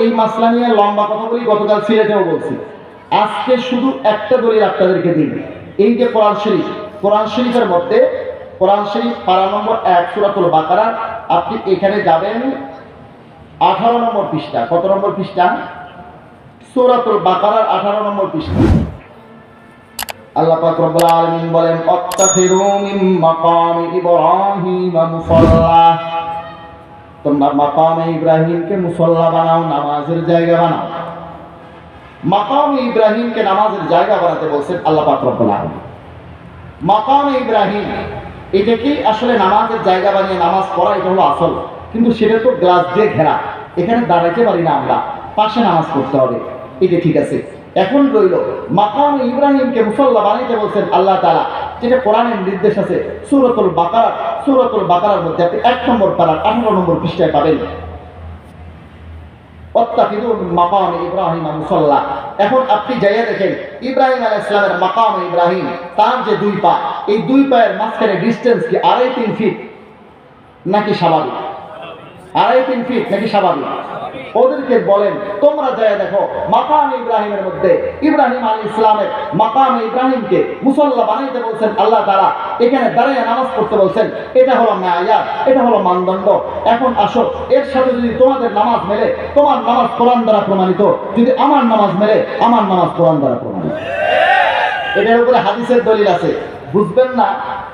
এই মাসলা নিয়ে লম্বা কথা বলি, গতকাল সিলেটেও বলছি। আজকে শুধু একটা দলিল আপনাদেরকে দিন। এই যে কোরআন শরীফের মধ্যে, কোরআন শরীফ পারা নম্বর 1 সূরাতুল বাকারা, আপনি এখানে যাবেন 18 নম্বর পৃষ্ঠা। কত নম্বর পৃষ্ঠা? সূরাতুল বাকারার 18 নম্বর পৃষ্ঠা। আল্লাহ পাক রব্বুল আলামিন বলেন, আত্তাখিরু মিন মাকামি ইব্রাহিম মুসাল্লা, তোমরা মাকামে ইব্রাহিমকে মুসাল্লা বানাও, নামাজের জায়গা বানাও। মাকামে ইব্রাহিমকে নামাজের জায়গা বানাতে বলছেন আল্লাহ পাক রব্বুল আলামিন। মাকামে ইব্রাহিম এটাকেই আসলে নামাজের জায়গা বানিয়ে নামাজ পড়া, এটা হলো আসল। কিন্তু সেটা তো গ্লাস দিয়ে ঘেরা, এখানে দাঁড়াইতে পারি না আমরা, পাশে নামাজ পড়তে হবে। এটা ঠিক আছে। এখন রইল মাকামে ইব্রাহিমকে মুসাল্লা বানাইতে বলছেন আল্লাহ তাআলা, যেটা কোরআনের নির্দেশ আছে সূরাতুল বাকারার মধ্যে আপনি 1 নম্বর পারার 18 নম্বর পৃষ্ঠায় পাবেন, ওয়াত্তাখিযু মিন মাকামি ইব্রাহিম মুসাল্লা। এখন আপনি যাইয়া দেখেন ইব্রাহিম আলাইহিস সালামের মাকামে ইব্রাহিম, তার যে 2 পা, এই 2 পায়ের মাঝখানে ডিসটেন্স কি 2.5-3 ফিট নাকি স্বাভাবিক? 2.5-3 ফিট নাকি স্বাভাবিক? ওদেরকে বলেন তোমরা যাইয়া দেখো মাকামে ইব্রাহিমের মধ্যে ইব্রাহিম আলাইহিস সালামের মাকামে ইব্রাহিমকে মুসাল্লা বানাইতে বলছেন আল্লাহ তাআলা, এখানে দাঁড়িয়ে নামাজ পড়তে বলছেন। এটা হলো মায়াত, এটা হলো মানদণ্ড। এখন আসো, এর সাথে যদি তোমাদের নামাজ মেলে, তোমার নামাজ কোরআন দ্বারা প্রমাণিত, যদি আমার নামাজ মেলে, আমার নামাজ কোরআন দ্বারা প্রমাণিত। এটার উপরে হাদিসের দলিল আছে। বুঝবেন না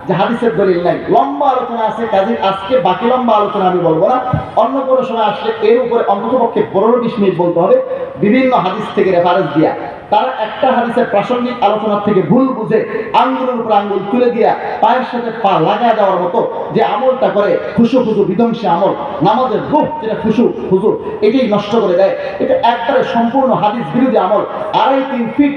যে হাদিসের দলিল নাই, লম্বা আলোচনা আছে, কাজে আজকে বাকি লম্বা আলোচনা আমি বলবো না। অন্য কোনো সময় আসলে এর উপরে অন্ততপক্ষে 15-20 মিনিট বলতে হবে, বিভিন্ন হাদিস থেকে রেফারেন্স দিয়া। তারা একটা হাদিসের প্রাসঙ্গিক আলোচনার থেকে ভুল বুঝে আঙ্গুলের উপর আঙ্গুল তুলে দিয়া পায়ের সাথে পা লাগায় দেওয়ার মতো যে আমলটা করে, খুশু বিধ্বংসী আমল, নামাজের রূপ যেটা খুশু এটাই নষ্ট করে দেয়। এটা একবারে সম্পূর্ণ হাদিস বিরোধী আমল। 2.5-3 ফিট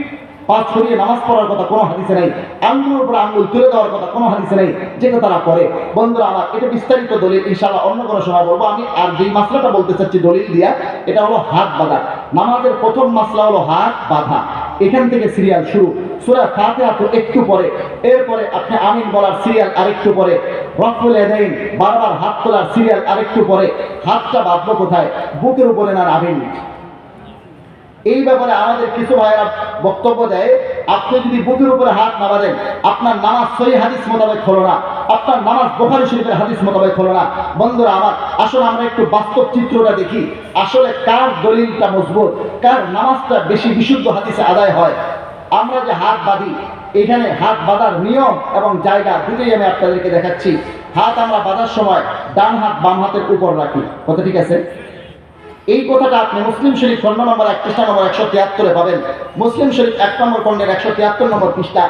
পা ছড়িয়ে নামাজ পড়ার কথা কোনো হাদিসে নেই, আঙ্গুলের উপর আঙ্গুল তুলে দেওয়ার কথা কোনো হাদিসে নেই, যেটা তারা করে। বন্ধুরা আমার, এটা বিস্তারিত দলিল ইনশাআল্লাহ অন্য কোনো সময় বলবো। আমি আর যেই মাসলাটা বলতে চাচ্ছি দলিল দিয়া, এটা হলো হাত বাঁধা। নামাজের প্রথম মাসলা হলো হাত বাঁধা। এখান থেকে সিরিয়াল শুরু। সূরা ফাতিহা তো একটু পরে, এরপরে আপনি আমিন বলার সিরিয়াল আরেকটু পরে, রফুল ইয়াদাইন বারবার হাত তোলার সিরিয়াল আরেকটু পরে। হাতটা বাঁধবো কোথায়? বুকের উপরে না নাভির নিচে? এই ব্যাপারে আমাদের কিছু ভাইরা বক্তব্য দেয়, আপনি যদি বুকের উপরে হাত না বাঁধেন, আপনার নামাজ সহিহ হাদিস মোতাবেক হলো না, আপনার নামাজ বুখারী শরীফের হাদিস মোতাবেক হলো না। বন্ধুরা আমার, আসলে আমরা একটু বাস্তব চিত্রটা দেখি, আসলে কার দলিলটা মজবুত, কার নামাজটা বেশি বিশুদ্ধ হাদিসে আদায় হয়। আমরা যে হাত বাঁধি, এখানে হাত বাঁধার নিয়ম এবং জায়গা দুটোই আমি আপনাদেরকে দেখাচ্ছি। হাত আমরা বাঁধার সময় ডান হাত বাম হাতের উপর রাখি, কথা ঠিক আছে? এই কথাটা আপনি মুসলিম শরীফ খণ্ড নম্বর 1 পৃষ্ঠা নম্বর 173 পাবেন। মুসলিম শরীফ 1 নম্বর খণ্ডের 173 নম্বর পৃষ্ঠা।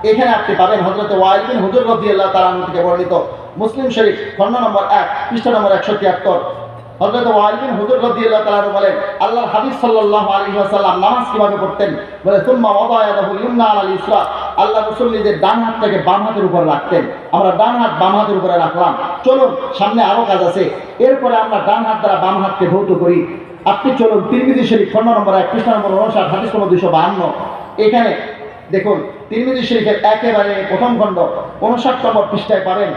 এখানে আপনি পাবেন হযরত ওয়াইল বিন হুজর রাদিয়াল্লাহু তাআলা আনহু থেকে বর্ণিত। মুসলিম শরীফ খণ্ড নম্বর 1 পৃষ্ঠা নম্বর 173, হযরত ওয়াইল বিন হুজর রাদিয়াল্লাহু তাআলা বলেন, আল্লাহর হাবিব সাল্লাল্লাহু আলাইহি ওয়াসাল্লাম নামাজ কিভাবে পড়তেন? বলে, সুম্মা ওয়াদা ইয়াদাহু ইয়ুমনা আলাল ইসরা, আল্লাহ রাসূল নিজের ডান হাতটাকে বাম হাতের উপর রাখতেন। আমরা ডান হাত বাম হাতের উপরে রাখলাম। চলুন, সামনে আরো কাজ আছে। এরপরে আমরা ডান হাত দ্বারা বাম হাতকে ধৌত করি। আপনি চলুন তিরমিজি শরীফ খণ্ড নম্বর 1 পৃষ্ঠা নম্বর 59 হাদিস নম্বর 252। এখানে দেখুন তিরমিজি শরীফের একেবারে প্রথম খণ্ড 59 নম্বর পৃষ্ঠায় পাবেন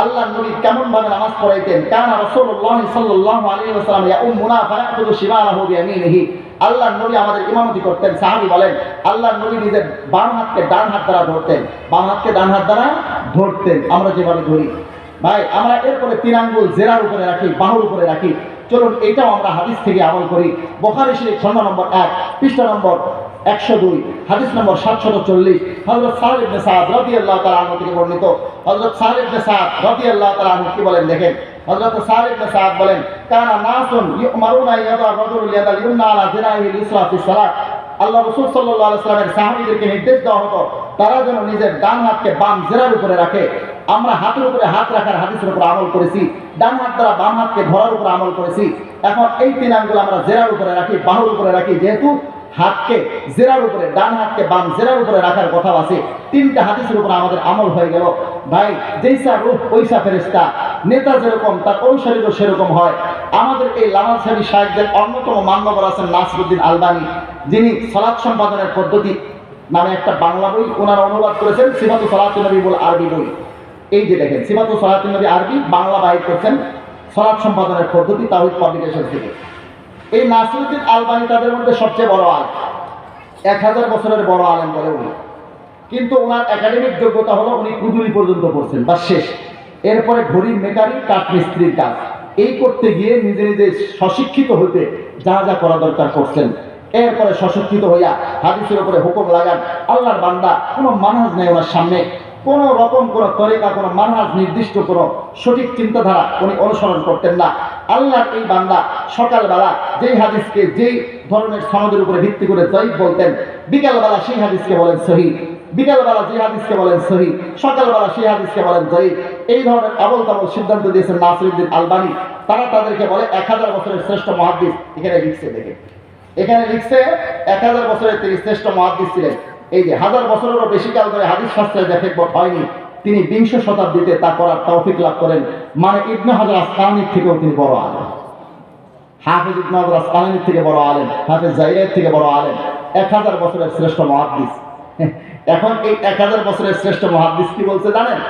আল্লাহর নবী কেমন ভাবে নামাজ পড়াইতেন। কানা রাসূলুল্লাহ সাল্লাল্লাহু আলাইহি ওয়াসাল্লাম ইয়াউমুনা ফায়াকুযু শিমালাহু বিয়ামিনিহি, আল্লাহর নবী আমাদের ইমামতি করতেন। সাহাবী বলেন, আল্লাহর নবী নিজের বাম হাতকে ডান হাত দ্বারা ধরতেন, বাম হাতকে ডান হাত দ্বারা ধরতেন, আমরা যেভাবে ধরি। ভাই, আমরা এরপরে 3 আঙ্গুল জেরার উপরে রাখি, বাহুর উপরে রাখি। চলুন এটাও আমরা হাদিস থেকে আমল করি। বুখারী শরীফ খণ্ড নম্বর 1 পৃষ্ঠা নম্বর 102 হাদিস নম্বর 740, হযরত সাদ ইবনে সাদ রাদিয়াল্লাহু তাআলা আনহু থেকে বর্ণিত। হযরত সাদ ইবনে সাদ রাদিয়াল্লাহু তাআলা আনহু কি বলেন দেখেন, হযরত সাদ ইবনে সাদ বলেন, কানা নাসুন ইউমারুনা ইয়াদা রাজুলুল ইয়াদাল ইউমনা আলা জিরাহিল ইসরা ফি সালাত, আল্লাহ রাসূল সাল্লাল্লাহু আলাইহি ওয়াসাল্লামের সাহাবীদেরকে নির্দেশ দেওয়া হতো তারা যেন নিজের ডান হাতকে বাম জেরার উপরে রাখে। আমরা হাতের উপরে হাত রাখার হাদিসের উপর আমল করেছি, ডান হাত দ্বারা বাম হাতকে ধরার উপর আমল করেছি। এখন এই 3 আঙ্গুল আমরা জেরার উপরে রাখি, বাহুর উপরে রাখি। যেহেতু হাতকে জেরার উপরে, ডান হাতকে বাম জেরার উপরে রাখার কথা আছে, 3টা হাদিসের উপর আমাদের আমল হয়ে গেল। ভাই, যেইসা রূহ ওইসা ফেরেশতা, নেতা যেরকম তার অনুসারীও সেরকম হয়। আমাদের এই লামাজহাবি শায়েখদের অন্যতম মান্যবর আছেন নাসিরউদ্দিন আলবানী, যিনি সালাত সম্পাদনের পদ্ধতি নামে একটা বাংলা বই ওনারা অনুবাদ করেছেন, সিফাতু সালাতুন নবী বল আরবি বই। এই যে দেখেন, সিফাতু সালাতুন নবী আরবি বাংলা বাইর করছেন সালাত সম্পাদনের পদ্ধতি, তাওহীদ পাবলিকেশন থেকে। এই নাসিরুদ্দিন আলবানী তাদের মধ্যে সবচেয়ে বড় আলেম, 1000 বছরের বড় আলেম বলে উনি। কিন্তু ওনার একাডেমিক যোগ্যতা হলো উনি কুদুরি পর্যন্ত পড়ছেন, বা শেষ। এরপরে ঘড়ির মেকানিক, কাঠমিস্ত্রির কাজ এই করতে গিয়ে নিজে নিজে স্বশিক্ষিত হতে যা যা করা দরকার করছেন। এরপরে স্বশিক্ষিত হইয়া হাদিসের উপরে হুকুম লাগান। আল্লাহর বান্দা, কোনো মানহাজ নেই ওনার সামনে, কোনো রকম কোনো তরিকা, কোনো মানহাজ, নির্দিষ্ট কোনো সঠিক চিন্তাধারা উনি অনুসরণ করতেন না। আল্লাহর এই বান্দা সকালবেলা যেই হাদিসকে যেই ধরনের সনদের উপরে ভিত্তি করে দঈফ বলতেন, বিকালবেলা সেই হাদিসকে বলেন সহিহ, বিকালবেলা যে হাদিসকে বলেন সহিহ, সকালবেলা সেই হাদিসকে বলেন দঈফ। এই ধরনের আবল তাবল সিদ্ধান্ত দিয়েছেন নাসিরুদ্দিন আলবানী। তারা তাদেরকে বলে 1000 বছরের শ্রেষ্ঠ মুহাদ্দিস। এখানে লিখছে, দেখে এখানে লিখছে 1000 বছরের তিনি শ্রেষ্ঠ মুহাদ্দিস ছিলেন। এই যে 1000 বছরেরও বেশি কাল ধরে হাদিস শাস্ত্রে যে খেদমত হয়নি, তিনি 20 শতাব্দীতে তা করার তৌফিক লাভ করেন। মানে ইবনে হাজার আসকালানির থেকেও তিনি বড় আলেম, হাফেজ ইবনে হাজার আসকালানির থেকে বড় আলেম, হাফেজ জাইরের থেকে বড় আলেম, 1000 বছরের শ্রেষ্ঠ মুহাদ্দিস। এখন এই 1000 বছরের শ্রেষ্ঠ মুহাদ্দিস কি বলছে জানেন?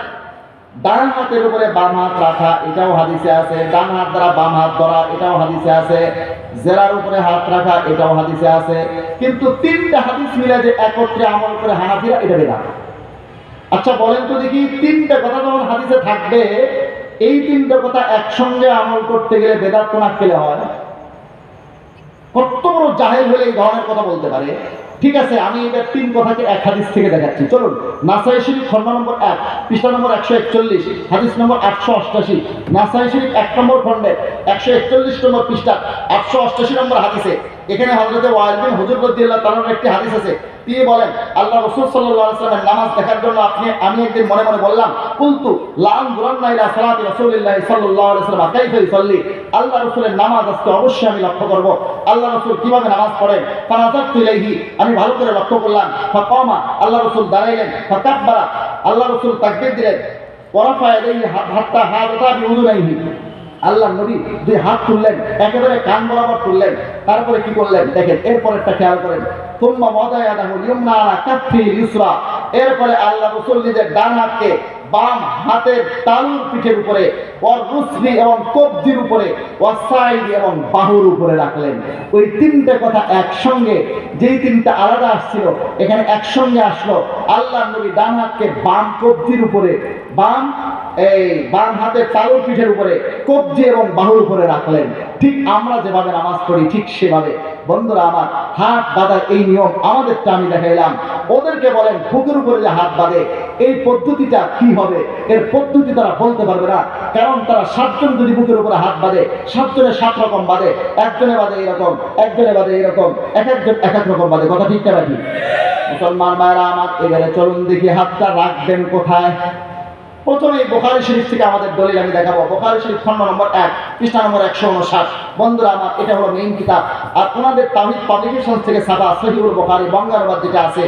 ডান হাতের উপরে বাম হাত রাখা, এটাও হাদিসে আছে। ডান হাত দ্বারা বাম হাত ধরা, এটাও হাদিসে আছে। জেরার উপরে হাত রাখা, এটাও হাদিসে আছে। কিন্তু 3টা হাদিস মিলে যে একত্রে আমল করে হানাফিরা, এটা বেদাত। আচ্ছা বলেন তো দেখি, 3টা কথা যখন হাদিসে থাকবে, এই 3টা কথা একসঙ্গে আমল করতে গেলে বেদাত কোন আক্কেলে হয়? কত বড় জাহেল হলে এই ধরনের কথা বলতে পারে? ঠিক আছে, আমি এবার 3 কথাকে এক হাদিস থেকে দেখাচ্ছি। চলুন, নাসাই শরীফ খণ্ড নম্বর 1 পৃষ্ঠা নম্বর 141, হাদিস নম্বর 888। নাসাই শরীফ 1 নম্বর খণ্ডে 141 নম্বর পৃষ্ঠা 888 নম্বর হাদিসে এখানে হযরত ওয়াইল বিন হুজর রাদিয়াল্লাহু তাআলার একটি হাদিস আছে। তিনি বলেন, আল্লাহ রাসূল সাল্লাল্লাহু আলাইহি ওয়াসাল্লামের নামাজ দেখার জন্য আমি একদিন মনে মনে বললাম, কুলতু লা আনজুরান্না ইলা সালাতি রাসূলিল্লাহি সাল্লাল্লাহু আলাইহি ওয়াসাল্লাম কাইফা ইসাল্লি। আল্লাহ রাসূলের নামাজ আজকে অবশ্যই আমি লক্ষ্য করব, আল্লাহ রাসূল কিভাবে নামাজ পড়েন। ফানাযারতু ইলাইহি, আমি ভালো করে লক্ষ্য করলাম। ফাকামা, আল্লাহ রাসূল দাঁড়াইলেন। ফাকাব্বারা, আল্লাহ রাসূল তাকবীর দিলেন। ওয়ারাফা ইলাইহি হাত্তা হাদাতা বিউযুনাইহি, আল্লাহ নবী 2 হাত তুললেন, একেবারে কান বরাবর তুললেন। তারপরে কি করলেন দেখেন, এরপরেরটা খেয়াল করেন। তুম্মা ওয়াদায়াদাহু ইয়ুমনা আলা কাফি ইউসরা, এরপরে আল্লাহ রাসূল নিজের ডান হাতকে বাম হাতের তালুর পিঠের উপরে, ওয়ার রুসলি এবং কবজির উপরে, ওয়াস সাইদি এবং বাহুর উপরে রাখলেন। ওই 3টা কথা একসঙ্গে, যেই 3টা আলাদা আসছিল এখানে একসঙ্গে আসলো। আল্লাহ নবী ডান হাতকে বাম কবজির উপরে, বাম হাতের তালুর পিঠের উপরে, কবজি এবং বাহুর উপরে রাখলেন। ঠিক আমরা যেভাবে নামাজ পড়ি ঠিক সেভাবে। বন্ধুরা আমার, হাত বাঁধার এই নিয়ম আমাদেরটা আমি দেখাইলাম। ওদেরকে বলেন বুকের উপরে যে হাত বাঁধে, এই পদ্ধতিটা কি হবে? এর পদ্ধতি তারা বলতে পারবে না, কারণ তারা 7 জন যদি বুকের উপরে হাত বাঁধে, 7 জনে 7 রকম বাঁধে। একজনে বাঁধে এরকম, একজনে বাঁধে এরকম, এক একজন এক এক রকম বাঁধে। কথা ঠিক না ঠিক? মুসলমান ভাইরা আমার, এবারে চলুন দেখি হাতটা রাখবেন কোথায়। প্রথমে বুখারী শরীফ থেকে আমাদের দলিল আমি দেখাবো। বুখারী শরীফ খণ্ড নম্বর 1 পৃষ্ঠা নম্বর 159। বন্ধুরা আমার, এটা হলো মেইন কিতাব। আর ওনাদের তাওহীদ পাবলিকেশন থেকে ছাপা সহিহুল বুখারী বঙ্গানুবাদ যেটা আছে,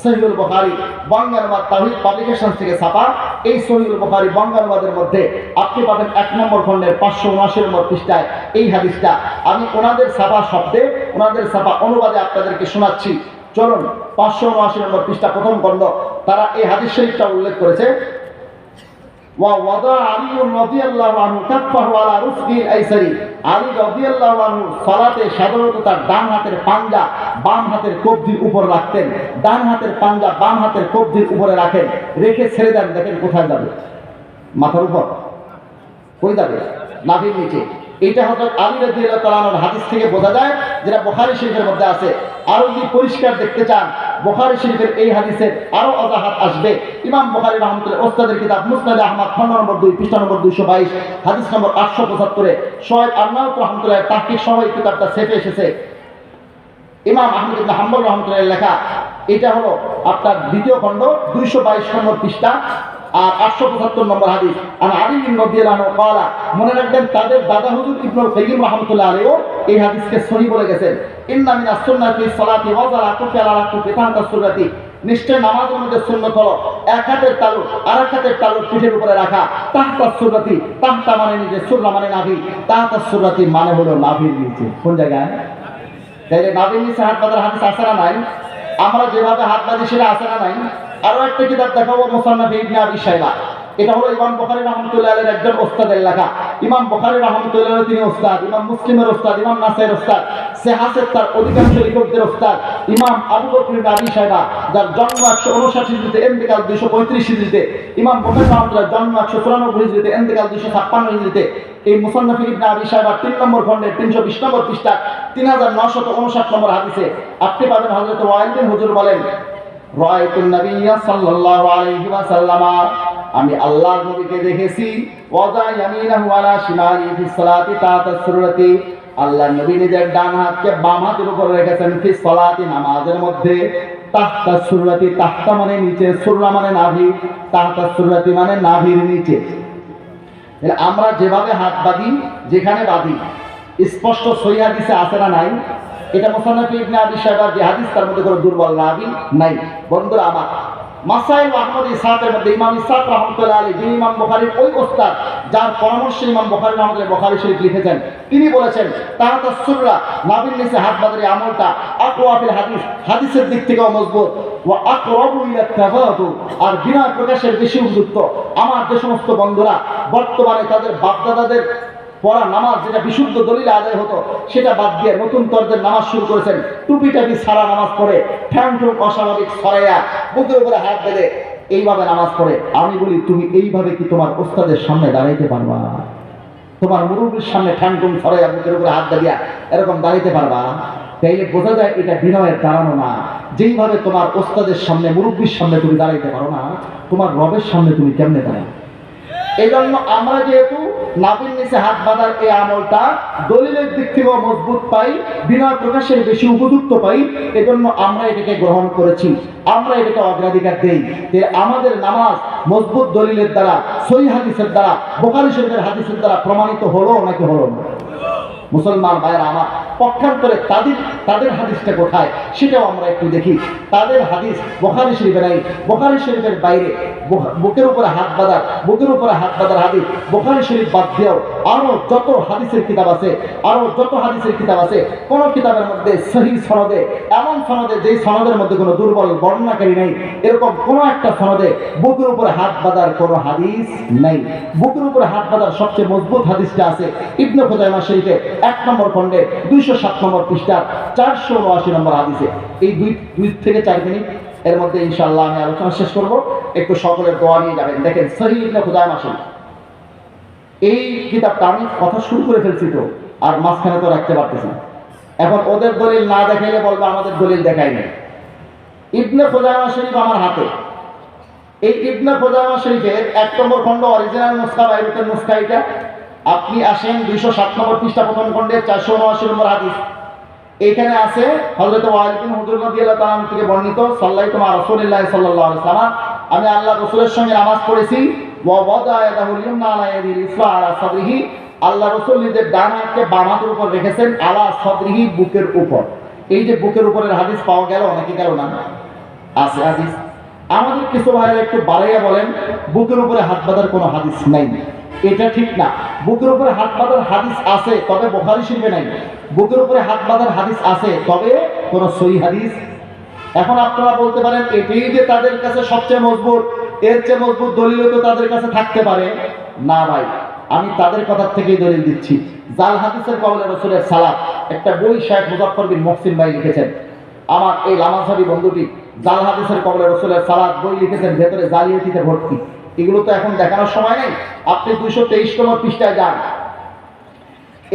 সহিহুল বুখারী বঙ্গানুবাদ তাওহীদ পাবলিকেশন থেকে ছাপা এই সহিহুল বুখারী বঙ্গানুবাদের মধ্যে আপনি পাবেন 1 নম্বর খণ্ডের 579 নম্বর পৃষ্ঠায় এই হাদিসটা। আমি ওনাদের ছাপা শব্দে, ওনাদের ছাপা অনুবাদে আপনাদেরকে শোনাচ্ছি। চলুন, 579 নম্বর পৃষ্ঠা প্রথম খণ্ড, তারা এই হাদিস শরীফটা উল্লেখ করেছে। ووضع علي رضي الله عنه كفه على رسغه الايسر, আলী রাদিয়াল্লাহু আনহু সালাতে সাধারণত তার ডান হাতের পাঞ্জা বাম হাতের কবজির উপর রাখতেন। ডান হাতের পাঞ্জা বাম হাতের কবজির উপরে রাখেন, রেখে ছেড়ে দেন। দেখেন কোথায় যাবে? মাথার উপর। কই যাবে? নাভির নিচে। এটা হযরত আলী রাদিয়াল্লাহু তাআলা আনহুর হাদিস থেকে বোঝা যায়, যেটা বুখারী শরীফের মধ্যে আছে। আরো যদি পরিষ্কার দেখতে চান, বুখারী শরীফের এই হাদিসের আরো অজাহাত আসবে। ইমাম বুখারী রাহমাতুল্লাহ ওস্তাদের কিতাব মুসনাদে আহমদ খণ্ড নম্বর 2 পৃষ্ঠা নম্বর 222, হাদিস নম্বর 875 শোয়েব আরনাউত রাহমাতুল্লাহ তাহকিক সহ এই কিতাবটা ছেপে এসেছে। ইমাম আহমদ ইবনে হাম্বল রাহমাতুল্লাহ লেখা। এটা হলো আপনার দ্বিতীয় খণ্ড 222 নম্বর পৃষ্ঠা আর 875 নম্বর হাদিস। আর আলী রাদিয়াল্লাহু আনহু قال, মনে রাখবেন তাদের দাদা হুজুর ইবনুল কাইয়িম রাহমাতুল্লাহ আলাইহি এই হাদিসকে সহিহ বলে গেছেন। ইন্না মিনাস সুন্নাতি সালাতি ওয়া যালাতু আলা রাকু তাহতা সুরাতি, নিশ্চয় নামাজের মধ্যে সুন্নাত হলো এক হাতের তালু আর এক হাতের তালু পিঠের উপরে রাখা। তাহতা সুরাতি, তাহতা মানে নিচে, সুররা মানে নাভি, তাহতা সুরাতি মানে হলো নাভির নিচে। কোন জায়গায়? তাইলে নাভির নিচে হাত বাঁধার হাদিস আছে না নাই? আমরা যেভাবে হাত বাঁধি সেটা আছে না নাই? আরো একটা কিতাব দেখাবো, মুসান্নাফ ইবনে আবি শাইবা। এটা হলো ইমাম বুখারী রাহমাতুল্লাহ আলাইহির একজন ওস্তাদের লেখা। ইমাম বুখারী রাহমাতুল্লাহ আলাইহি তিনি ওস্তাদ, ইমাম মুসলিমের ওস্তাদ, ইমাম নাসাইর ওস্তাদ, সিহাহের তার অধিকাংশ লেখকদের ওস্তাদ, ইমাম আবু বকর ইবনে আবি শাইবা যার জন্ম 159 হিজরিতে ইন্তেকাল 235 হিজরিতে, ইমাম বুখারী রাহমাতুল্লাহ জন্ম 194 হিজরিতে ইন্তেকাল 256 হিজরিতে। এই মুসান্নাফ ইবনে আবি শাইবা 3 নম্বর খণ্ডে 320 নম্বর পৃষ্ঠা 3959 নম্বর হাদিসে আপনি পাবেন হযরত ওয়াইল বিন হুজুর বলেন, রাআইতুন নাবিয়্যা সাল্লাল্লাহু আলাইহি ওয়াসাল্লাম, আমি আল্লাহর নবীকে দেখেছি, ওয়াজা ইয়ামিনাহু আলা শিমালি ফিস সালাতি তাতা সুরতি, আল্লাহর নবী নিজের ডান হাতকে বাম হাতের উপর রেখেছেন ফিস সালাতি নামাজের মধ্যে, তাহতা সুরতি, তাহতা মানে নিচে, সুররা মানে নাভি, তাহতা সুরতি মানে নাভির নিচে। আমরা যেভাবে হাত বাঁধি, যেখানে বাঁধি স্পষ্ট সহিহ হাদিসে আছে না নাই? এটা মুসান্নাফ ইবনে আবি শাইবার যে হাদিস তার মধ্যে কোনো দুর্বল রাবি নাই। বন্ধুরা আমার, মাসাইল আহমদ ইসহাকের মধ্যে ইমাম ইসহাক রাহমাতুল্লাহ আলাইহি, যিনি ইমাম বুখারীর ওই ওস্তাদ যার পরামর্শে ইমাম বুখারী রাহমাতুল্লাহ বুখারী শরীফ লিখেছেন, তিনি বলেছেন তাহাতা সুররা, নাভির নিচে হাত বাঁধার আমলটা আকওয়া ফিল হাদিস, হাদিসের দিক থেকেও মজবুত, ওয়া আকরাবু ইলা তাওয়াদু, আর বিনয় প্রকাশের বেশি উপযুক্ত। আমার যে সমস্ত বন্ধুরা বর্তমানে তাদের বাপদাদাদের পড়া নামাজ যেটা বিশুদ্ধ দলিল আদায় হতো সেটা বাদ দিয়ে নতুন তরদের নামাজ শুরু করেছেন, টুপি টাপি সারা নামাজ পড়ে, ঠ্যাং ঠুং অস্বাভাবিক ছড়াইয়া বুকের উপরে হাত বেঁধে এইভাবে নামাজ পড়ে। আমি বলি, তুমি এইভাবে কি তোমার ওস্তাদের সামনে দাঁড়াইতে পারবা? তোমার মুরব্বির সামনে ঠ্যাং ঠুং ছড়াইয়া বুকের উপরে হাত বেঁধিয়া এরকম দাঁড়াইতে পারবা? তাইলে বোঝা যায় এটা বিনয়ের দাঁড়ানো না। যেইভাবে তোমার ওস্তাদের সামনে, মুরব্বির সামনে তুমি দাঁড়াইতে পারো না, তোমার রবের সামনে তুমি কেমনে দাঁড়াও? এই জন্য আমরা যেহেতু নাভির নিচে হাত বাঁধার এই আমলটা দলিলের দিক থেকেও মজবুত পাই, বিনয় প্রকাশের বেশি উপযুক্ত পাই, এজন্য আমরা এটাকে গ্রহণ করেছি, আমরা এটাকে অগ্রাধিকার দেই। আমাদের নামাজ মজবুত দলিলের দ্বারা, সহিহ হাদিসের দ্বারা, বুখারী শরীফের হাদিসের দ্বারা প্রমাণিত হলো নাকি হলো না? মুসলমান ভাইরা আমার, পক্ষান্তরে তাদের হাদিসটা কোথায় সেটাও আমরা একটু দেখি। তাদের হাদিস বুখারী শরীফে নাই, বুখারী শরীফের বাইরে বুকের উপরে হাত বাঁধার হাদিস বুখারী শরীফ বাদ দিয়েও আরো যত হাদিসের কিতাব আছে, কোন কিতাবের মধ্যে সহিহ সনদে, এমন সনদে যেই সনদের মধ্যে কোনো দুর্বল বর্ণনাকারী নেই, এরকম কোন একটা সনদে বুকের উপরে হাত বাঁধার কোনো হাদিস নাই। বুকের উপরে হাত বাঁধার সবচেয়ে মজবুত হাদিসটা আছে ইবনে খুজাইমা শরীফে 1 নম্বর খণ্ডে 207 নম্বর পৃষ্ঠা 479 নম্বর হাদিসে। এই 2 থেকে 4 মিনিট এর মধ্যে ইনশাআল্লাহ আমি আলোচনা শেষ করব। একটু সকলের দোয়া নিয়ে যাবেন। দেখেন সহিহ ইবনে খুজাইমা শরীফ, এই কিতাবটা আমি কথা শুরু করে ফেলছি তো, আর মাঝখানে তো রাখতে পারতেছি না। এখন ওদের দলিল না দেখাইলে বলবে আমাদের দলিল দেখাই নাই। ইবনে খুজাইমা শরীফ আমার হাতে, এই ইবনে খুজাইমা শরীফের 1 নম্বর খণ্ড অরিজিনাল নুসখা, বাইরুতের নুসখা এটা। আপনি আসেন 207 নম্বর পৃষ্ঠা প্রথম খণ্ডে 479 নম্বর হাদিস। এখানে আছে হযরত ওয়াইল বিন হুজুর রাদিয়াল্লাহু তাআলা আনহু থেকে বর্ণিত, সাল্লাল্লাহু মা রাসূলিল্লাহ সাল্লাল্লাহু আলাইহি ওয়াসাল্লাম, আমি আল্লাহ রাসূলের সঙ্গে নামাজ পড়েছি, ওয়া ওয়াদা ইয়াদাহুল ইয়ুমনা আলা ইয়াদিল ইসরা আলা সাদরিহি, আল্লাহ রাসূল নিজের ডান হাতকে বাম হাতের উপর রেখেছেন, আলা সাদরিহি বুকের উপর। এই যে বুকের উপরের হাদিস পাওয়া গেল নাকি গেল না? আছে হাদিস। আমাদের কিছু ভাইরা একটু বাড়াইয়া বলেন বুকের উপরে হাত বাঁধার কোনো হাদিস নাই। এটা ঠিক না। বুকের উপরে হাত বাঁধার হাদিস আছে, তবে বুখারী শরীফে নাই। বুকের উপরে হাত বাঁধার হাদিস আছে, তবে কোনো সহিহ হাদিস। এখন আপনারা বলতে পারেন এটাই যে তাদের কাছে সবচেয়ে মজবুত, এর চেয়ে মজবুত দলিল তো তাদের কাছে থাকতে পারে না। ভাই, আমি তাদের কথা থেকেই দলিল দিচ্ছি। জাল হাদিসের কবলে রাসূলের সালাত, একটা বই শায়েখ মুজাফফর বিন মুহসিন ভাই লিখেছেন। আমার এই লামাসাবি বন্ধুটি জাল হাদিসের কবলে রাসূলের সালাত বই লিখেছেন, ভেতরে জালিয়াতিতে ভর্তি। এগুলো তো এখন দেখানোর সময় নেই। আপনি 223 নম্বর পৃষ্ঠায় যান,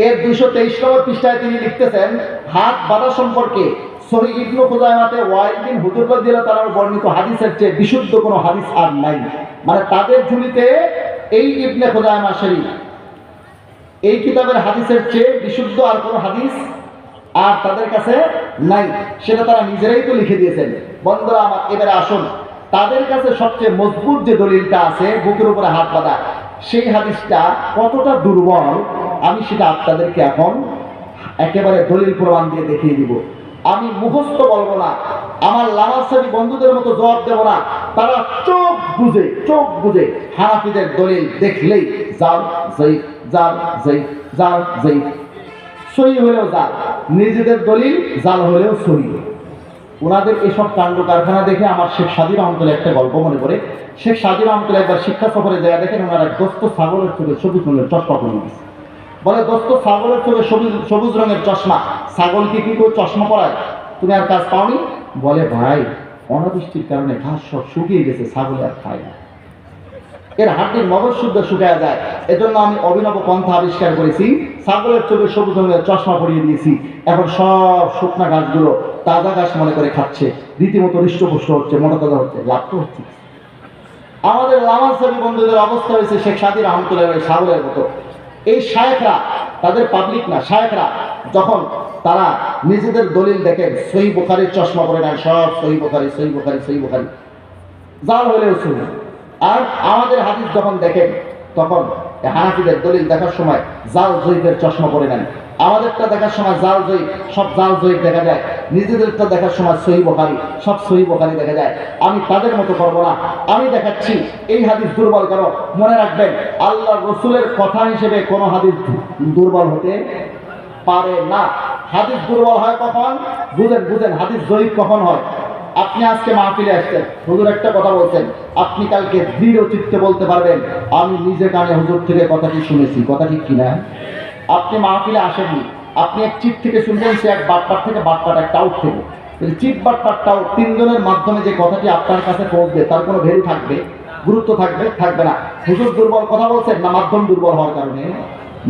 এর 223 নম্বর পৃষ্ঠায় তিনি লিখতেছেন হাত বাঁধা সম্পর্কে সহিহ ইবনে খুজাইমাতে ওয়াইল বিন হুজুর রাদিয়াল্লাহু তাআলার বর্ণিত হাদিসের চেয়ে বিশুদ্ধ কোনো হাদিস আর নাই। মানে তাদের ঝুলিতে এই ইবনে খুজাইমা শরীফ, এই কিতাবের হাদিসের চেয়ে বিশুদ্ধ আর কোনো হাদিস আর তাদের কাছে নাই। সেটা তারা নিজেরাই তো লিখে দিয়েছেন। বন্ধুরা আমার, এবারে আসুন, তাদের কাছে সবচেয়ে মজবুত যে দলিলটা আছে বুকের উপরে হাত বাঁধা, সেই হাদিসটা কতটা দুর্বল আমি সেটা আপনাদেরকে এখন একেবারে দলিল প্রমাণ দিয়ে দেখিয়ে দিব। আমি মুখস্থ বলবো না, আমার লামাসাবি বন্ধুদের মতো জবাব দেব না। তারা চোখ বুঝে হানাফিদের দলিল দেখলেই জাল যায়িফ, জাল যায়িফ, জাল যায়িফ, সহিহ হলেও জাল, নিজেদের দলিল জাল হলেও সহিহ। ওনাদের এসব কাণ্ড কারখানা দেখে আমার শেখ সাদি রহমতুল্লাহ একটা গল্প মনে করে। শেখ সাদি রহমতুল্লাহ একবার শিক্ষা সফরে জায়গা দেখেন ওনারা দোস্ত ছাগলের চোখে সবুজ রঙের চশমা পরে দিয়েছে। বলে দোস্ত ছাগলের চোখে সবুজ রঙের চশমা, ছাগলকে কি কেউ চশমা পরায়? তুমি আর কাজ পাওনি? বলে ভাই অনাবৃষ্টির কারণে ঘাস সব শুকিয়ে গেছে, ছাগলে আর খায় না, এর হাড্ডির মগজ শুদ্ধ শুকায়া যায়। এজন্য আমি অভিনব পন্থা আবিষ্কার করেছি, ছাগলের চোখে সবুজ রঙের চশমা পরিয়ে দিয়েছি। এখন সব শুকনা ঘাসগুলো তাজা ঘাস মনে করে খাচ্ছে, রীতিমতো হৃষ্টপুষ্ট হচ্ছে, মোটা তাজা হচ্ছে, লাভ তো হচ্ছে। আমাদের লামানসাবি বন্ধুদের অবস্থা হয়েছে শেখ সাদি রহমতুল্লাহ ছাগলের মতো। এই শায়েখরা, তাদের পাবলিক না, শায়েখরা যখন তারা নিজেদের দলিল দেখেন, সহিহ বুখারীর চশমা পরে নেন, সব সহিহ বুখারী সহিহ বুখারী সহিহ বুখারী, জাল হলেও শুনে। আর আমাদের হাদিস যখন দেখেন তখন হানাফিদের দলিল দেখার সময় জাল জয়ীফের চশমা পরে নেন, আমাদেরটা দেখার সময় জাল জয়ীফ, সব জাল জয়ীফ দেখা যায়, নিজেদেরটা দেখার সময় সহিহ বুখারী, সব সহিহ বুখারী দেখা যায়। আমি তাদের মতো করবো না, আমি দেখাচ্ছি এই হাদিস দুর্বল কেন। মনে রাখবেন আল্লাহ রসুলের কথা হিসেবে কোনো হাদিস দুর্বল হতে পারে না। হাদিস দুর্বল হয় কখন? বুঝেন হাদিস জয়ীফ কখন হয়। আপনি আজকে মাহফিলে আসছেন, হুজুর একটা কথা বলছেন, আপনি কালকে দৃঢ় চিত্তে বলতে পারবেন আমি নিজে কানে হুজুর থেকে কথাটি শুনেছি, কথা ঠিক কিনা? আপনি মাহফিলে আসেননি, আপনি এক চিট থেকে শুনবেন, সে এক বাটপার থেকে বাটপার, এক টাউট থেকে। চিট বাটপার টাউট তিনজনের মাধ্যমে যে কথাটি আপনার কাছে পৌঁছবে তার কোনো ভ্যালু থাকবে, গুরুত্ব থাকবে? থাকবে না। হুজুর দুর্বল কথা বলছেন না মাধ্যম দুর্বল হওয়ার কারণে?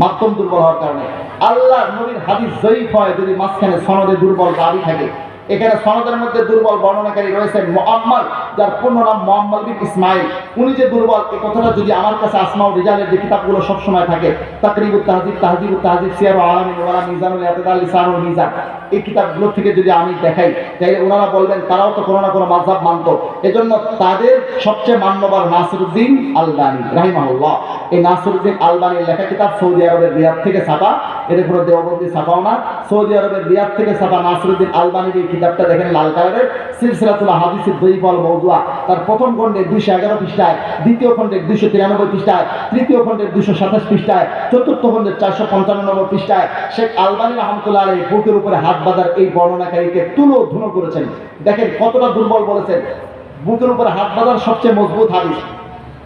মাধ্যম দুর্বল হওয়ার কারণে। আল্লাহ নবীর হাদিস জয়ীফ হয় যদি মাঝখানে সনদে দুর্বল দাবি থাকে। এখানে সনদের মধ্যে দুর্বল বর্ণনাকারী রয়েছেন মুআম্মাল, যার পূর্ণ নাম মুআম্মাল বিন ইসমাইল। উনি যে দুর্বল এই কথাটা যদি আমার কাছে আসমাউ রিজালের যে কিতাবগুলো সবসময় থাকে, তাকরিবুত তাহজিব, তাহজিবুত তাহজিব, সিয়ারু আলামিন ওয়ালা, মিজানুল ইতিদাল, লিসানুল মিজান, এই কিতাবগুলো থেকে যদি আমি দেখাই তাহলে ওনারা বলবেন তারাও তো কোনো না কোনো মাযহাব মানত। এজন্য তাদের সবচেয়ে মান্যবর নাসিরউদ্দিন আলবানী রাহিমাহুল্লাহ। এই নাসিরউদ্দিন আলবানীর লেখা কিতাব সৌদি আরবের রিয়াদ থেকে ছাপা, এর কোনো দেওবন্দি ছাপাও না, সৌদি আরবের রিয়াদ থেকে ছাপা নাসিরউদ্দিন আলবানীর এই কিতাবটা দেখেন লাল কালারের, সিলসিলাতুল আহাদিসিদ দাঈফা ওয়াল মাওদুআ। তার প্রথম খণ্ডে 211 পৃষ্ঠায়, দ্বিতীয় খণ্ডে 293 পৃষ্ঠায়, তৃতীয় খণ্ডে 227 পৃষ্ঠায়, চতুর্থ খণ্ডে 455 পৃষ্ঠায় শেখ আলবানী রাহমাতুল্লাহ আলাইহি বুকের উপরে হাত বাঁধার এই বর্ণনাকারীকে তুলো ধুনো করেছেন। দেখেন কতটা দুর্বল বলেছেন। বুকের উপরে হাত বাঁধার সবচেয়ে মজবুত হাদিস।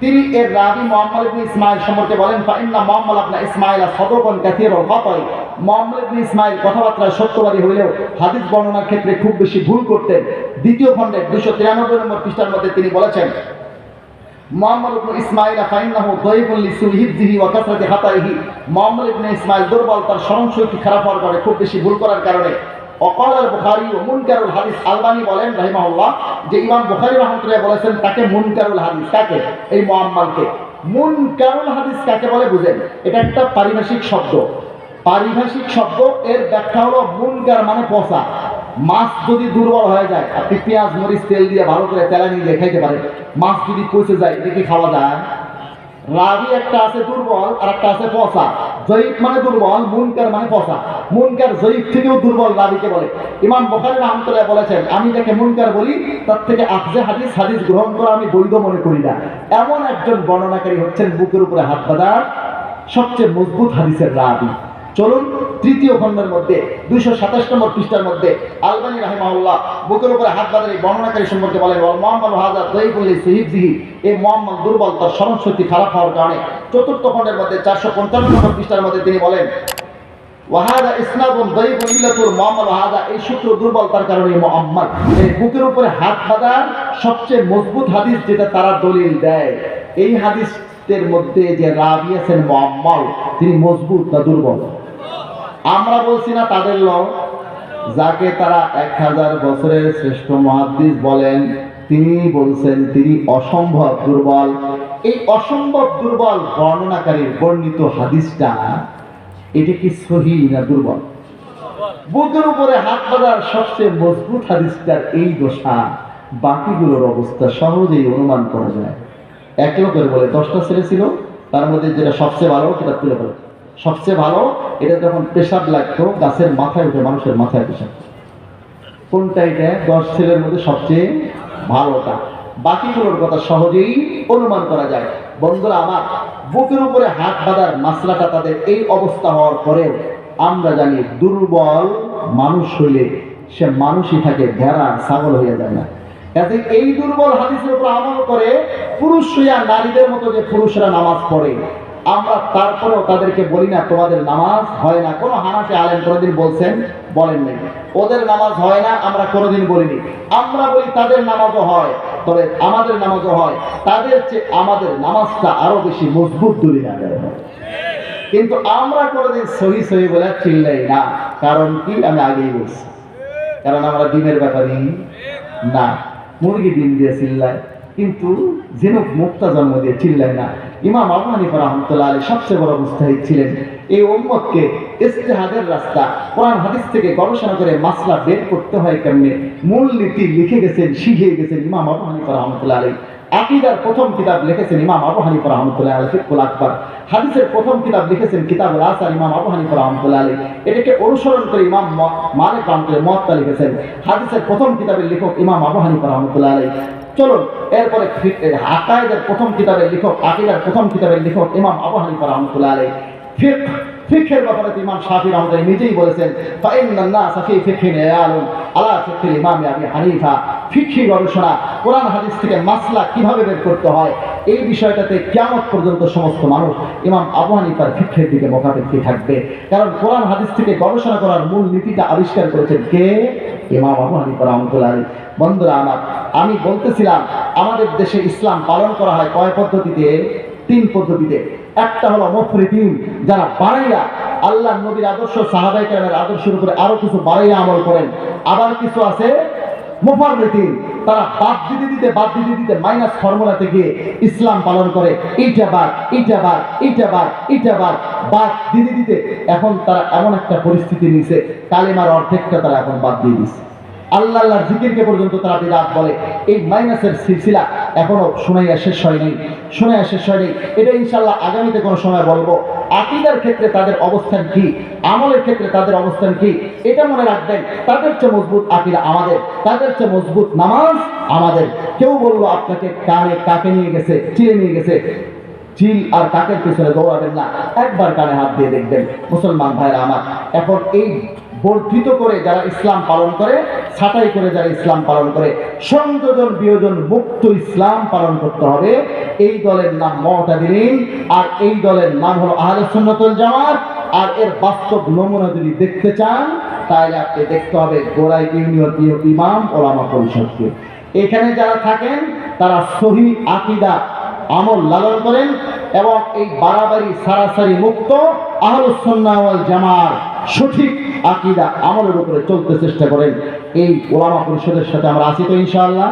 তিনি এর রাবি মুআম্মাল ইবনে ইসমাইল সম্পর্কে বলেন, ফাইন্না মুআম্মাল ইবনে ইসমাইল সাদুকুন কাসীরুল খাতাই। মুআম্মাল ইবনে ইসমাইল কথাবার্তায় সত্যবাদী হইলেও হাদিস বর্ণনার ক্ষেত্রে খুব বেশি ভুল করতেন। দ্বিতীয় খণ্ডে 293 নম্বর পৃষ্ঠার মধ্যে তিনি বলেছেন, মুআম্মাল ইবনে ইসমাইল ফাইন্নাহু দাঈফুন লিসুই হিফযিহি ওয়া কাসরাতি খাতাইহি। মুআম্মাল ইবনে ইসমাইল দুর্বল, তার স্মরণশক্তি খারাপ হওয়ার কারণে, খুব বেশি ভুল করার কারণে। অকাল আল বুখারী ও মুনকারুল হাদিস। আলবানী বলেন রাহিমাহুল্লাহ যে ইমাম বুখারী রাহমাতুল্লাহ বলেছেন তাকে মুনকারুল হাদিস। কাকে? এই মুআম্মালকে। মুনকারুল হাদিস কাকে বলে বুঝেন? এটা একটা পারিভাষিক শব্দ। পারিভাষিক শব্দ, এর ব্যাখ্যা হলো মুনকার মানে পচা। মাছ যদি দুর্বল হয়ে যায়, আপনি পেঁয়াজ মরিচ তেল দিয়ে ভালো করে তেলানি দিয়ে খাইতে পারেন, মাছ যদি পচে যায় এটা কি খাওয়া যায়? রাবি একটা আছে দুর্বল আর একটা আছে পচা। জয়ীফ মানে দুর্বল, মুনকার মানে পচা। মুনকার জয়ীফ থেকেও দুর্বল রাবিকে বলে। ইমাম বুখারী রাহমাতুল্লাহ বলেছেন আমি যাকে মুনকার বলি তার থেকে আখজে হাদিস গ্রহণ করা আমি বৈধ মনে করি না। এমন একজন বর্ণনাকারী হচ্ছেন বুকের উপরে হাত বাঁধার সবচেয়ে মজবুত হাদিসের রাবি। চলুন তৃতীয় খণ্ডের মধ্যে 227 নম্বর পৃষ্ঠার মধ্যে আলবানী রাহিমাহুল্লাহ বুকের উপরে হাত বাঁধার এই বর্ণনাকারী সম্পর্কে বলেন, ওয়াল মুআম্মাল হাযা দাঈফুন লিহিফযিহি। এই মুআম্মাল দুর্বল, তার স্মরণশক্তি খারাপ হওয়ার কারণে। চতুর্থ খণ্ডের মধ্যে 455 নম্বর পৃষ্ঠার মধ্যে তিনি বলেন, ওয়াহাদা ইসনাদুন দাঈফুন ইল্লাতুল মুআম্মাল ওয়াহাদা। এই সূত্র দুর্বল, তার কারণে মুআম্মাল। এই বুকের উপরে হাত বাঁধার সবচেয়ে মজবুত হাদিস যেটা তারা দলিল দেয়, এই হাদিসের মধ্যে যে রাবি আছেন মুআম্মাল, তিনি মজবুত না দুর্বল? আমরা বলছি না তাদের লোক, যাকে তারা 1000 বছরের শ্রেষ্ঠ মুহাদ্দিস বলেন, তিনি বলছেন তিনি অসম্ভব দুর্বল। এই অসম্ভব দুর্বল বর্ণনাকারীর বর্ণিত হাদিসটা এটা কি সহিহ না দুর্বল? বুকের উপরে হাত বাঁধার সবচেয়ে মজবুত হাদিসটার এই দশা, বাকিগুলোর অবস্থা সহজেই অনুমান করা যায়। এক লোকের বলে 10টা ছেলে ছিল, তার মধ্যে যেটা সবচেয়ে ভালো সেটা তুলে বলে সবচেয়ে ভালো। এটা যখন পেশাব লাগতো গাছের মাথায় উঠে মানুষের মাথায় পেশাব। কোনটা এটা? 10 ছেলের মধ্যে সবচেয়ে ভালোটা। বাকিগুলোর কথা সহজেই অনুমান করা যায়। বন্ধুরা আমার, বুকের উপরে হাত বাঁধার মাসলাটা তাদের এই অবস্থা হওয়ার পরেও আমরা জানি দুর্বল মানুষ হইলে সে মানুষই থাকে, ভেড়া ছাগল হয়ে যায় না। কাজে এই দুর্বল হাদিসের উপর আমল করে পুরুষ হইয়া নারীদের মতো যে পুরুষরা নামাজ পড়ে, আমরা তারপরেও তাদেরকে বলি না তোমাদের নামাজ হয় না। কোনো হানাফি আলেম কোনোদিন বলছেন? বলেন নাই। ওদের নামাজ হয় না আমরা কোনোদিন বলিনি। আমরা বলি তাদের নামাজও হয়, তবে আমাদের নামাজও হয়, তাদের চেয়ে আমাদের নামাজটা আরো বেশি মজবুত দলিল আদায় হয়। কিন্তু আমরা কোনোদিন সহি সহি বলে চিল্লাই না। কারণ কি? আমি আগেই বলছি, কারণ আমরা ডিমের ব্যাপারই না। মুরগি ডিম দিয়ে চিল্লায়, কিন্তু ঝিনুক মুক্তা জন্ম দিয়ে চিল্লায় না। ইমাম আবু হানিফা রাহমাতুল্লাহ আলাইহি সবচেয়ে বড় মুজতাহিদ ছিলেন। এই উম্মতকে ইজতিহাদের রাস্তা, কোরআন হাদিস থেকে গবেষণা করে মাসলা বের করতে হয় কেমনে, মূল নীতি লিখে গেছেন, শিখিয়ে গেছেন ইমাম আবু হানিফা রাহমাতুল্লাহ আলাইহি। আকীদার প্রথম কিতাব লিখেছেন ইমাম আবু হানিফা রাহমাতুল্লাহ আলাইহি, ফিকহুল আকবার। হাদিসের প্রথম কিতাব লিখেছেন কিতাবুল আসার, ইমাম আবু হানিফা রাহমাতুল্লাহ আলাইহি। এটাকে অনুসরণ করে ইমাম মালিক রাহমাতুল্লাহ মুওয়াত্তা লিখেছেন। হাদিসের প্রথম কিতাবের লেখক ইমাম আবু হানিফা রাহমাতুল্লাহ আলাইহি। চলুন এরপরে আকায়েদের প্রথম কিতাবের লেখক, আকীদার প্রথম কিতাবের লেখক ইমাম আবু হানিফা রাহমাতুল্লাহ আলাইহি। ফিকহের ব্যাপারে ইমাম শাফি রাহমাতুল্লাহ নিজেই বলেছেন, ফাইন্নান নাস ফি ফিকহিন ইয়ালুন আলা ফিকহিল ইমাম আবি হানিফা। ফিকহি গবেষণা, কোরআন হাদিস থেকে মাসলা কিভাবে বের করতে হয়, এই বিষয়টাতে কিয়ামত পর্যন্ত সমস্ত মানুষ ইমাম আবু হানিফার ফিকহের দিকে মুখাপেক্ষী থাকবে। কারণ কোরআন হাদিস থেকে গবেষণা করার মূল নীতিটা আবিষ্কার করেছেন কে? ইমাম আবু হানিফা রাহমাতুল্লাহ আলাইহি। বন্ধুরা আমার, আমি বলতেছিলাম আমাদের দেশে ইসলাম পালন করা হয় কয় পদ্ধতিতে? 3 পদ্ধতিতে। একটা হলো মুফরিদিন, যারা বাড়াইয়া আল্লাহ নবীর আদর্শ, সাহাবায়ে কেরামের আদর্শের উপরে আরো কিছু বাড়াইয়া আমল করেন। আবার কিছু আছে মুফাররিদিন, তারা বাদ দিতে মাইনাস ফর্মুলাতে গিয়ে ইসলাম পালন করে। এইটা বাদ বাদ দিতে এখন তারা এমন একটা পরিস্থিতি নিছে, কালেমার অর্ধেকটা তারা এখন বাদ দিয়ে দিচ্ছে। আল্লাহর জিকিরকে পর্যন্ত তারা বিদআত বলে। এই মাইনাসের সিলসিলা এখনো শোনাইয়া শেষ হয়নি। এটা ইনশাআল্লাহ আগামীতে কোনো সময় বলবো। আকীদার ক্ষেত্রে তাদের অবস্থান কি, আমলের ক্ষেত্রে তাদের অবস্থান কি, এটা মনে রাখবেন। তাদের চেয়ে মজবুত আকীদা আমাদের, তাদের চেয়ে মজবুত নামাজ আমাদের। কেউ বললো আপনাকে কানে কাকে নিয়ে গেছে, চিলে নিয়ে গেছে, চিল আর কাকের পিছনে দৌড়াবেন না, একবার কানে হাত দিয়ে দেখবেন। মুসলমান ভাইরা আমার, এখন এই বর্ধিত করে যারা ইসলাম পালন করে, ছাঁটাই করে যারা ইসলাম পালন করে, সংযোজন বিয়োজন মুক্ত ইসলাম পালন করতে হবে। এই দলের নাম মুতাদিলিন, আর এই দলের নাম হলো আহলে সুন্নাত ওয়াল জামাত। আর এর বাস্তব নমুনা যদি দেখতে চান, তাহলে আপনি দেখতে হবে গোড়াই ইউনিয়ন ইমাম ওলামা পরিষদকে। এখানে যারা থাকেন তারা সহি আকীদা আমল লালন করেন এবং এই বাড়াবাড়ি সারাসারি মুক্ত আহলুস সুন্নাহ ওয়াল জামাত সঠিক আকীদা আমলের উপরে চলতে চেষ্টা করেন। এই ওলামা পরিষদের সাথে আমরা আছি তো ইনশাআল্লাহ।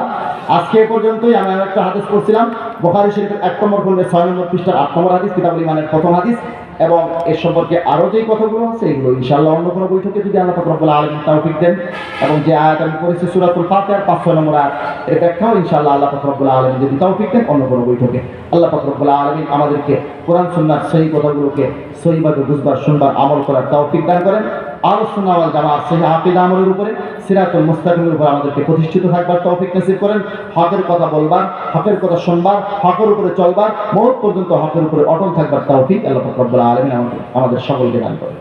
আজকে পর্যন্তই আমি একটা হাদিস পড়ছিলাম, বুখারী শরীফের 1 নম্বর খণ্ডের 6 নম্বর পৃষ্ঠার 8 নম্বর হাদিস, কিতাবুল ঈমানের প্রথম হাদিস। এবং এর সম্পর্কে আরো যে কথাগুলো আছে এগুলো ইনশাআল্লাহ অন্য কোনো বৈঠকে যদি আল্লাহ পাক রব্বুল আলামিন তৌফিক দেন, এবং যে আয়াত আমি পড়েছি সূরাতুল ফাতিহার 5-6 নম্বর আয়াত, এর ব্যাখ্যাও ইনশাআল্লাহ আল্লাহ পাক রব্বুল আলামিন যদি তৌফিক দেন অন্য কোনো বৈঠকে। আল্লাহ পাক রব্বুল আলামিন আমাদেরকে কোরআন সুন্নাহর সহি কথাগুলোকে সহিভাবে বুঝবার, শুনবার, আমল করার তৌফিক দান করেন। আহলুস সুন্নাহ ওয়াল জামাত সহি আকীদা আমলের উপরে, সিরাতুল মুস্তাকিমের উপর আমাদেরকে প্রতিষ্ঠিত থাকবার তৌফিক নসিব করেন। হকের কথা বলবার, হকের কথা শুনবার, হকের উপরে চলবার, মওত পর্যন্ত হকের উপরে অটল থাকবার তৌফিক আল্লাহ পাক রব্বুল আলামিন আমাদের সকলকে দান করেন।